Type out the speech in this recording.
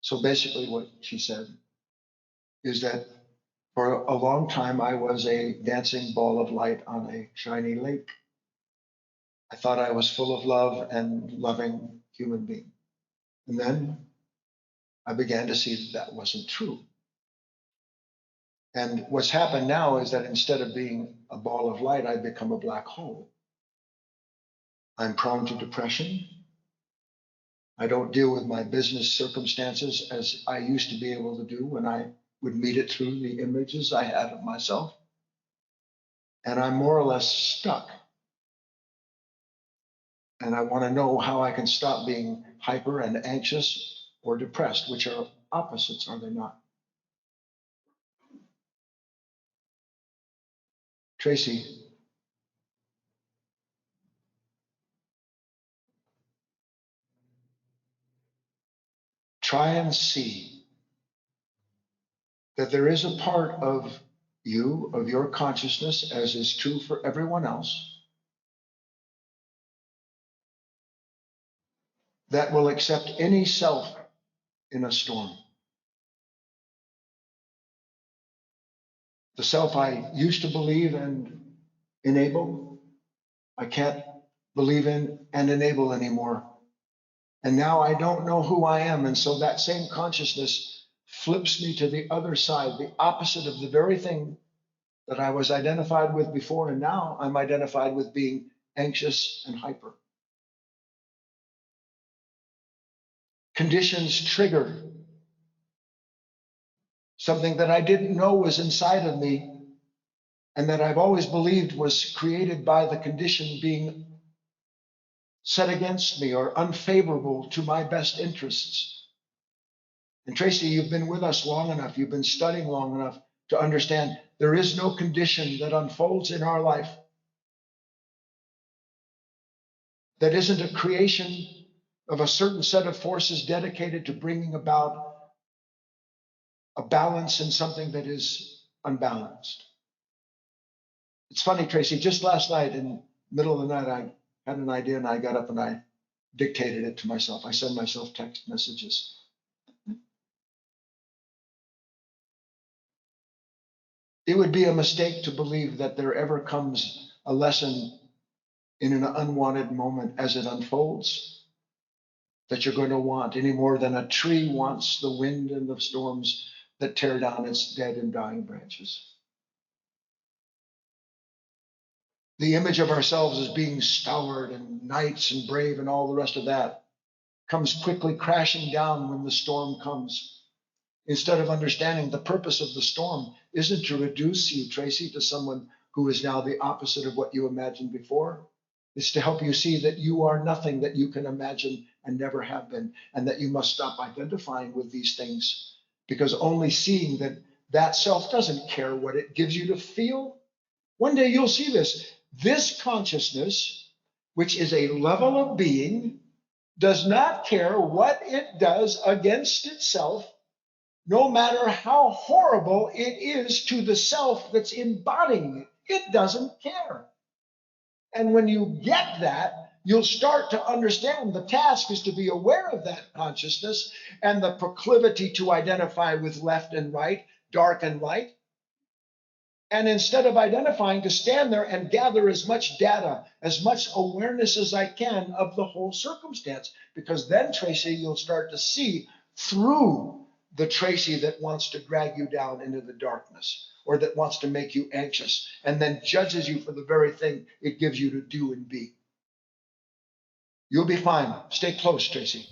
So basically what she said is that for a long time, I was a dancing ball of light on a shiny lake. I thought I was full of love and loving human being. And then I began to see that that wasn't true. And what's happened now is that instead of being a ball of light, I've become a black hole. I'm prone to depression. I don't deal with my business circumstances as I used to be able to do when I would meet it through the images I had of myself. And I'm more or less stuck. And I want to know how I can stop being hyper and anxious or depressed, which are opposites, are they not? Tracy, try and see that there is a part of you, of your consciousness, as is true for everyone else, that will accept any self in a storm. The self I used to believe and enable, I can't believe in and enable anymore. And now I don't know who I am. And so that same consciousness flips me to the other side, the opposite of the very thing that I was identified with before. And now I'm identified with being anxious and hyper. Conditions trigger something that I didn't know was inside of me and that I've always believed was created by the condition being set against me or unfavorable to my best interests. And Tracy, you've been with us long enough, you've been studying long enough to understand there is no condition that unfolds in our life that isn't a creation of a certain set of forces dedicated to bringing about a balance in something that is unbalanced. It's funny, Tracy, just last night in the middle of the night, I had an idea and I got up and I dictated it to myself. I send myself text messages. It would be a mistake to believe that there ever comes a lesson in an unwanted moment as it unfolds that you're going to want any more than a tree wants the wind and the storms that tear down its dead and dying branches. The image of ourselves as being stalwart and knights and brave and all the rest of that comes quickly crashing down when the storm comes. Instead of understanding the purpose of the storm isn't to reduce you, Tracy, to someone who is now the opposite of what you imagined before. It's to help you see that you are nothing that you can imagine and never have been, and that you must stop identifying with these things, because only seeing that that self doesn't care what it gives you to feel. One day you'll see this. This consciousness, which is a level of being, does not care what it does against itself, no matter how horrible it is to the self that's embodying it. It doesn't care. And when you get that, you'll start to understand the task is to be aware of that consciousness and the proclivity to identify with left and right, dark and light. And instead of identifying, to stand there and gather as much data, as much awareness as I can of the whole circumstance. Because then, Tracy, you'll start to see through the Tracy that wants to drag you down into the darkness or that wants to make you anxious and then judges you for the very thing it gives you to do and be. You'll be fine. Stay close, Tracy.